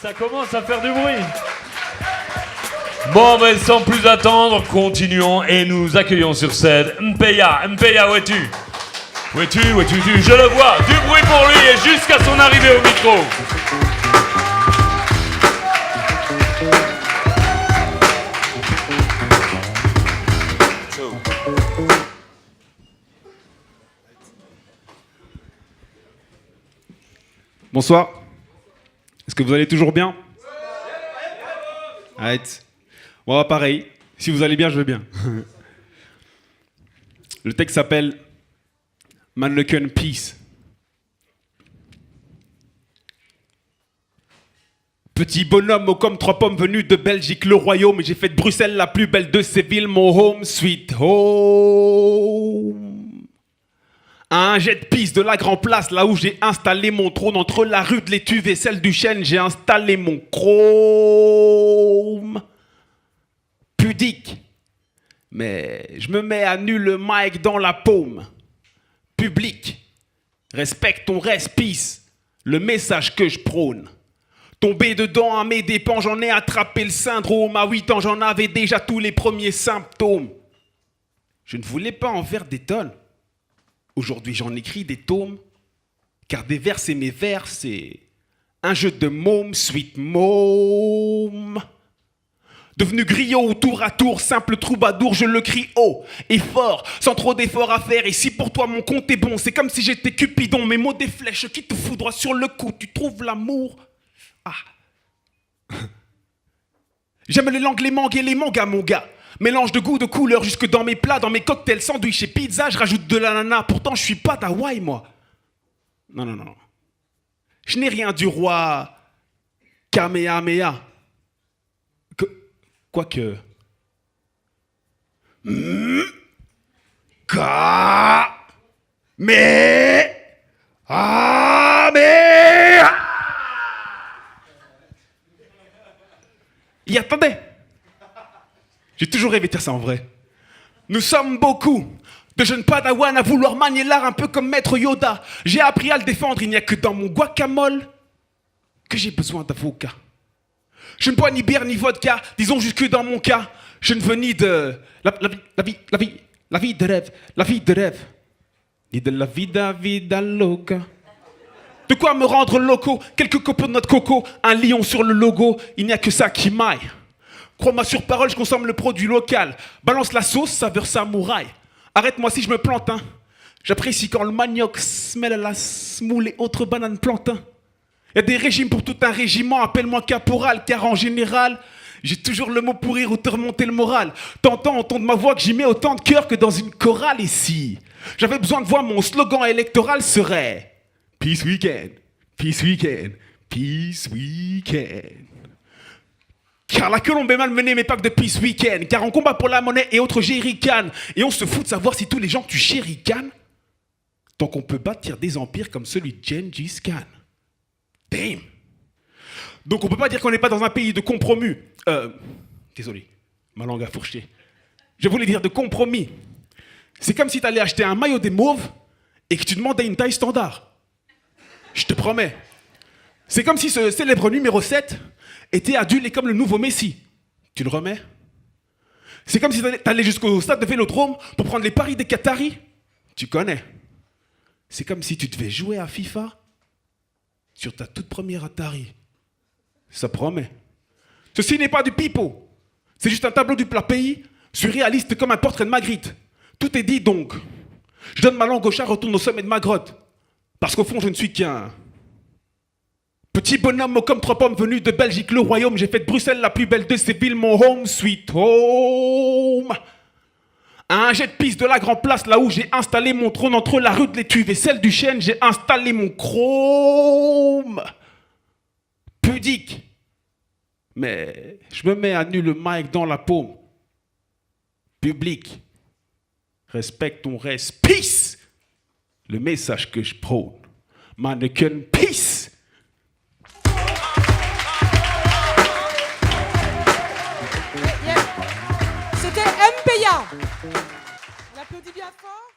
Ça commence à faire du bruit. Bon, mais sans plus attendre, continuons et nous accueillons sur scène Mpeya. Mpeya, où es-tu? Où es-tu? Je le vois. Du bruit pour lui et jusqu'à son arrivée au micro. Bonsoir. Est-ce que vous allez toujours bien? Arrête. Bon, pareil. Si vous allez bien, je vais bien. Le texte s'appelle Manneken Peace. Petit bonhomme haut comme trois pommes venus de Belgique, le royaume. J'ai fait de Bruxelles la plus belle de ces villes, mon home sweet home. Un jet de piste de la Grand Place, là où j'ai installé mon trône, entre la rue de l'Étuve et celle du Chêne, j'ai installé mon chrome. Pudique. Mais je me mets à nu le mic dans la paume. Public. Respecte ton respice. Le message que je prône. Tomber dedans à mes dépens, j'en ai attrapé le syndrome. À 8 ans, j'en avais déjà tous les premiers symptômes. Je ne voulais pas en faire des tonnes. Aujourd'hui, j'en écris des tomes, car déverser mes vers, c'est un jeu de môme, sweet môme. Devenu griot ou tour à tour, simple troubadour, je le crie haut et fort, sans trop d'efforts à faire. Et si pour toi mon compte est bon, c'est comme si j'étais Cupidon. Mes mots des flèches qui te foudroient sur le cou, tu trouves l'amour? Ah. J'aime les langues, les mangues et les mangas, mon gars. Mélange de goût, de couleurs, jusque dans mes plats, dans mes cocktails, sandwichs et pizza, je rajoute de l'ananas. Pourtant, je suis pas d'Hawaï, moi. Non. Je n'ai rien du roi Kamehameha. Quoique... Y attendez. J'ai toujours rêvé de faire ça en vrai. Nous sommes beaucoup de jeunes padawans à vouloir manier l'art un peu comme Maître Yoda. J'ai appris à le défendre, il n'y a que dans mon guacamole que j'ai besoin d'avocat. Je ne bois ni bière ni vodka, disons jusque dans mon cas. Je ne veux ni de la vie de rêve, ni de la vida loca. De quoi me rendre loco, quelques copeaux de notre coco, un lion sur le logo, il n'y a que ça qui m'aille. Crois-moi sur parole, je consomme le produit local. Balance la sauce, saveur samouraï. Arrête-moi si je me plante, hein. J'apprécie quand le manioc se mêle à la semoule et autres bananes plantain. Il y a des régimes pour tout un régiment, appelle-moi caporal, car en général, j'ai toujours le mot pour rire ou te remonter le moral. T'entends au ton de ma voix que j'y mets autant de cœur que dans une chorale ici. J'avais besoin de voix, mon slogan électoral serait Peace Weekend, Peace Weekend, Peace Weekend. Car la Colombe est malmenée, mais pas que de Peace Weekend. Car on combat pour la monnaie et autres jerrycans. Et on se fout de savoir si tous les gens que tu chéricanes, tant qu'on peut bâtir des empires comme celui de Gengis Khan. Damn. Donc on peut pas dire qu'on n'est pas dans un pays de compromis. Désolé, ma langue a fourché. Je voulais dire de compromis. C'est comme si tu allais acheter un maillot des mauves et que tu demandais une taille standard. Je te promets. C'est comme si ce célèbre numéro 7 était adulé comme le nouveau Messi. Tu le remets? C'est comme si t'allais jusqu'au stade de Vélodrome pour prendre les paris des Qataris. Tu connais. C'est comme si tu devais jouer à FIFA sur ta toute première Atari. Ça promet. Ceci n'est pas du pipeau. C'est juste un tableau du plat pays, surréaliste comme un portrait de Magritte. Tout est dit donc. Je donne ma langue au chat, retourne au sommet de ma grotte. Parce qu'au fond, je ne suis qu'un petit bonhomme haut comme trois pommes venu de Belgique, le royaume. J'ai fait de Bruxelles la plus belle de ces villes, mon home sweet home. Un jet de piste de la Grand Place, là où j'ai installé mon trône entre la rue de l'Étuve et celle du Chêne, j'ai installé mon chrome. Pudique. Mais je me mets à nu le mic dans la paume. Public. Respecte ton respice. Le message que je prône. Manneken Peace. C'était Mpeya. On applaudit bien fort.